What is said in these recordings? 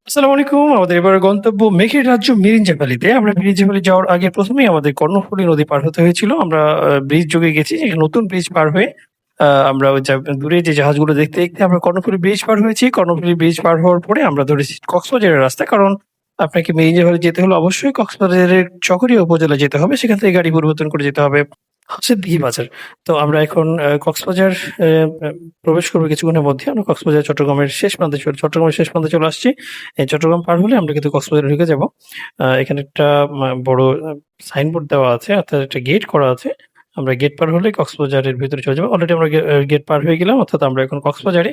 আসসালামু আলাইকুম। আমাদের এবারের গন্তব্য মেঘের রাজ্য মিরিঞ্জা ভ্যালিতে। আমরা মিরিঞ্জা ভ্যালি যাওয়ার আগে ১ম এই আমাদের কর্ণফুলী নদী পার হতে হয়েছিল। আমরা ব্রিজ যোগে গেছি। নতুন ব্রিজ পার হয়ে আমরা ওই দূরে যে জাহাজগুলো দেখতে, দেখতে আমরা কর্ণফুলী ব্রিজ পার হয়েছি। কর্ণফুলী ব্রিজ পার হওয়ার পরে আমরা ধরেছি কক্সবাজারের রাস্তা। কারণ আপনাকে মিরিঞ্জা ভ্যালি যেতে হলে অবশ্যই কক্সবাজারের চকরিয়া উপজেলায় যেতে হবে। সেখান থেকে গাড়ি পরিবর্তন করে যেতে হবে হাসিরদিঘি বাজার। তো আমরা এখন কক্সবাজার অ্যা অ্যা প্রবেশ করব কিছুক্ষণের মধ্যে। আমরা কক্সবাজার চট্টগ্রামের শেষ প্রান্তে চলে আসছি। এই চট্টগ্রাম পার হলে আমরা কিন্তু কক্সবাজারে ঢুকে যাব। এখানে একটা বড় সাইনবোর্ড দেওয়া আছে, অর্থাৎ একটা গেট করা আছে। আমরা গেট পার হলেই কক্সবাজারের ভেতরে চলে যাব। অলরেডি আমরা গেট পার হয়ে গেলাম, অর্থাৎ আমরা এখন কক্সবাজারে।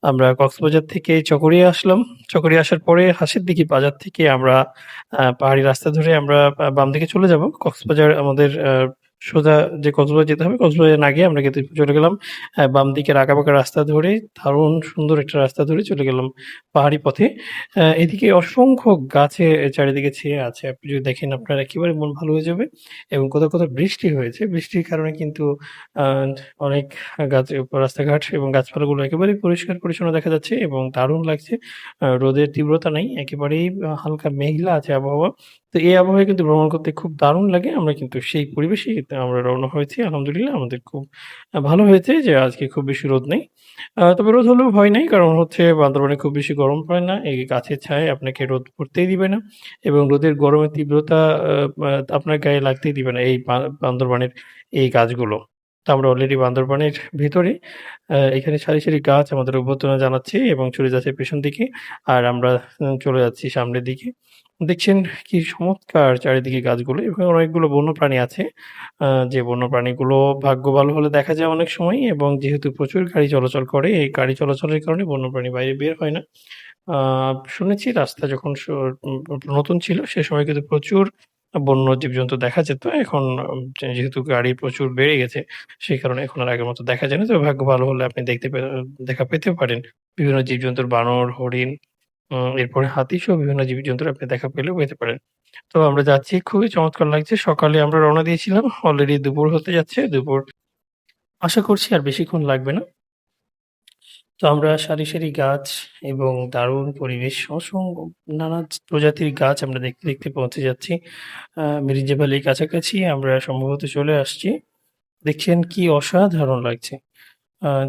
আমরা কক্সবাজার থেকে চকরিয়া আসলাম। চকরিয়া আসার পরে হাসিরদিঘি বাজার থেকে আমরা পাহাড়ি রাস্তা ধরে আমরা বাম দিকে চলে যাব। কক্সবাজার আমাদের সোজা যে কক্সবাজার যেতে হবে, কক্সবাজার না গিয়ে আমরা কিন্তু চলে গেলাম বাম দিকের আঁকাবাঁকা রাস্তা ধরে, দারুণ সুন্দর একটা রাস্তা ধরে চলে গেলাম পাহাড়ি পথে। এদিকে অসংখ্য গাছে চারিদিকে ছেয়ে আছে। আপনি যদি দেখেন আপনার একেবারে মন ভালো হয়ে যাবে। এবং কোথাও, কোথাও বৃষ্টি হয়েছে। বৃষ্টির কারণে কিন্তু আ অনেক রাস্তাঘাট এবং গাছপালাগুলো একেবারেই পরিষ্কার পরিচ্ছন্ন দেখা যাচ্ছে এবং দারুণ লাগছে। রোদের তীব্রতা নাই। একেবারেই হালকা মেঘলা আছে আবহাওয়া। তো এই আবহাওয়ায় কিন্তু ভ্রমণ করতে খুব দারুণ লাগে। আমরা কিন্তু সেই পরিবেশেই আমরা রওনা হয়েছি। আলহামদুলিল্লাহ আমাদের খুব ভালো হয়েছে যে আজকে খুব বেশি রোদ নেই। তবে রোদ হলেও ভয় নাই। কারণ হচ্ছে বান্দরবানে খুব বেশি গরম পড়ে না। এই গাছের ছায়ায় আপনাকে রোদ পড়তেই দিবে না এবং রোদের গরমের তীব্রতা আ আ আপনার গায়ে লাগতেই দিবে না এই বান্দরবানের এই গাছগুলো। তো আমরা অলরেডি বান্দরবানের ভেতরে। এখানে সারি, সারি গাছ আমাদের অভ্যর্থনা জানাচ্ছে এবং চলে যাচ্ছে পেছন দিকে। আর আমরা চলে যাচ্ছি সামনের দিকে। দেখছেন কি চমৎকার চারিদিকে গাছগুলো। এখানে অনেকগুলো বন্যপ্রাণী আছে। যে বন্যপ্রাণীগুলো ভাগ্য ভালো হলে দেখা যায় অনেক সময় এবং যেহেতু প্রচুর গাড়ি চলাচল করে, এই গাড়ি চলাচলের কারণে বন্যপ্রাণী বাইরে বের হয় না। আ শুনেছি রাস্তা যখন নতুন ছিল সে সময় কিন্তু প্রচুর বন্য জীবজন্তু দেখা যেত। এখন যেহেতু গাড়ি প্রচুর বেড়ে গেছে, সেই কারণে এখন আর আগের মতো দেখা যায় না। তবে ভাগ্য ভালো হলে আপনি দেখা পেতে পারেন। বিভিন্ন জীবজন্তুর বানর, হরিণ, এরপরে হাতিসহ বিভিন্ন জীবজন্তুর আপনি দেখা পেতে পারেন। তো আমরা যাচ্ছি, খুবই চমৎকার লাগছে। সকালে আমরা রওনা দিয়েছিলাম। অলরেডি দুপুর হতে যাচ্ছে। দুপুর আশা করছি আর বেশিক্ষণ লাগবে না। তো আমরা সারি, সারি গাছ এবং দারুণ পরিবেশ, নানা প্রজাতির গাছ আমরা দেখতে, দেখতে পৌঁছে যাচ্ছি। মিরিঞ্জা ভ্যালির কাছাকাছি আমরা সম্ভবত চলে আসছি। দেখছেন কি অসাধারণ লাগছে।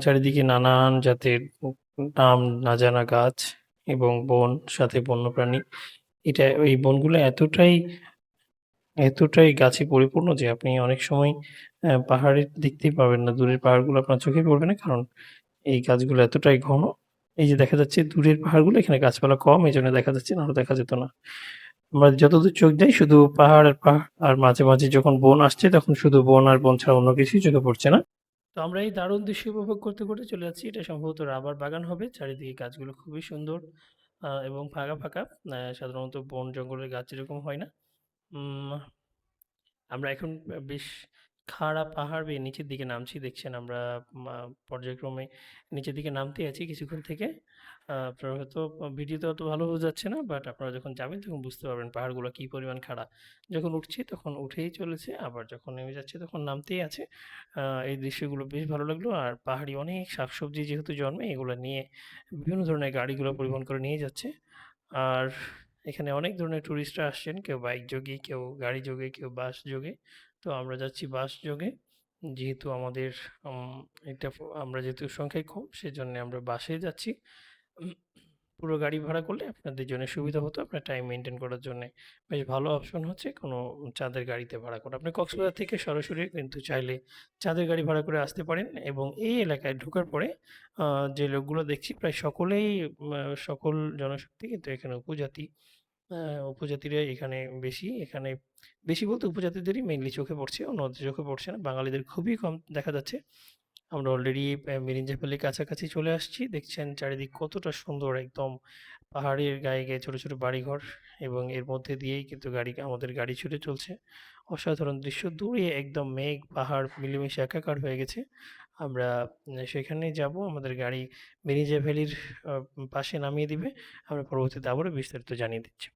চারিদিকে নানান জাতের নাম না জানা গাছ এবং বন, সাথে বন্যপ্রাণী। এই বনগুলো এতটাই গাছে পরিপূর্ণ যে আপনি অনেক সময় পাহাড়ে দেখতেই পাবেন না। দূরের পাহাড়গুলো আপনার চোখে পড়বে না। কারণ এই গাছগুলো এতটাই ঘন। এই যে দেখা যাচ্ছে দূরের পাহাড়গুলো, এখানে গাছপালা কম, এজন্য দেখা যাচ্ছে, নাহলে দেখা যেত না। আমরা যতদূর চোখ যাই শুধু পাহাড় আর পাহাড়। আর মাঝে, মাঝে যখন বন আসছে তখন শুধু বন আর বন ছাড়া অন্য কিছুই চোখে পড়ছে না। তো আমরা এই দারুণ দৃশ্য উপভোগ করতে, করতে চলে যাচ্ছি। এটা সম্ভবত রাবার বাগান হবে। চারিদিকে গাছগুলো খুবই সুন্দর এবং ফাঁকা, ফাঁকা। সাধারণত বন জঙ্গলের গাছ এরকম হয় না। উম আমরা এখন বেশ খাড়া পাহাড় বেয়ে নিচের দিকে নামছি। দেখছেন আমরা মা পর্যায়ক্রমে নিচের দিকে নামতেই আছি কিছুক্ষণ থেকে। আপনারা হয়তো ভিডিওতে অত ভালো বোঝা যাচ্ছে না, বাট আপনারা যখন যাবেন তখন বুঝতে পারবেন পাহাড়গুলো কি পরিমাণ খাড়া। যখন উঠছি তখন উঠেই চলেছে, আবার যখন নেমে যাচ্ছে তখন নামতেই আছে। এই দৃশ্যগুলো বেশ ভালো লাগলো। আর পাহাড়ি অনেক শাকসবজি যেহেতু জন্মে, এগুলো নিয়ে বিভিন্ন ধরনের গাড়িগুলো পরিবহন করে নিয়ে যাচ্ছে। আর এখানে অনেক ধরনের টুরিস্টরা আসছেন। কেউ বাইক যোগে, কেউ গাড়ি যোগে, কেউ বাস যোগে। তো আমরা যাচ্ছি বাস যোগে। যেহেতু আমাদের উম এটা আমরা যেহেতু সংখ্যায় কম, সেজন্য আমরা বাসেই যাচ্ছি। উম, পুরো গাড়ি ভাড়া করলে আপনাদের জন্য সুবিধা হতো আপনার টাইম মেইনটেইন করার জন্যে। বেশ ভালো অপশন হচ্ছে কোনো চাঁদের গাড়িতে ভাড়া করা। আপনি কক্সবাজার থেকে সরাসরি কিন্তু চাইলে চাঁদের গাড়ি ভাড়া করে আসতে পারেন এবং এই এলাকায় ঢোকার পরে আ যে লোকগুলো দেখছি প্রায় সকলেই সকল জনশক্তি কিন্তু এখানে উপজাতি। আ উপজাতিরাই এখানে বেশি। এখানে বেশি বলতে উপজাতিদেরই মেইনলি চোখে পড়ছে। অন্যদের চোখে পড়ছে না। বাঙালিদের খুবই কম দেখা যাচ্ছে। আমরা অলরেডি মিরিঞ্জা ভ্যালির কাছাকাছি চলে আসছি। দেখছেন চারিদিক কতটা সুন্দর, একদম পাহাড়ের গায়ে, গায়ে ছোট, ছোট বাড়িঘর এবং এর মধ্যে দিয়েই কিন্তু আমাদের গাড়ি ছুটে চলছে। অসাধারণ দৃশ্য। দূরে একদম মেঘ, পাহাড় মিলেমিশে একাকার হয়ে গেছে। আমরা সেখানে যাবো। আমাদের গাড়ি মিরিঞ্জা ভ্যালির পাশে নামিয়ে দিবে। আমরা পরবর্তীতে আবারও বিস্তারিত জানিয়ে দিচ্ছি।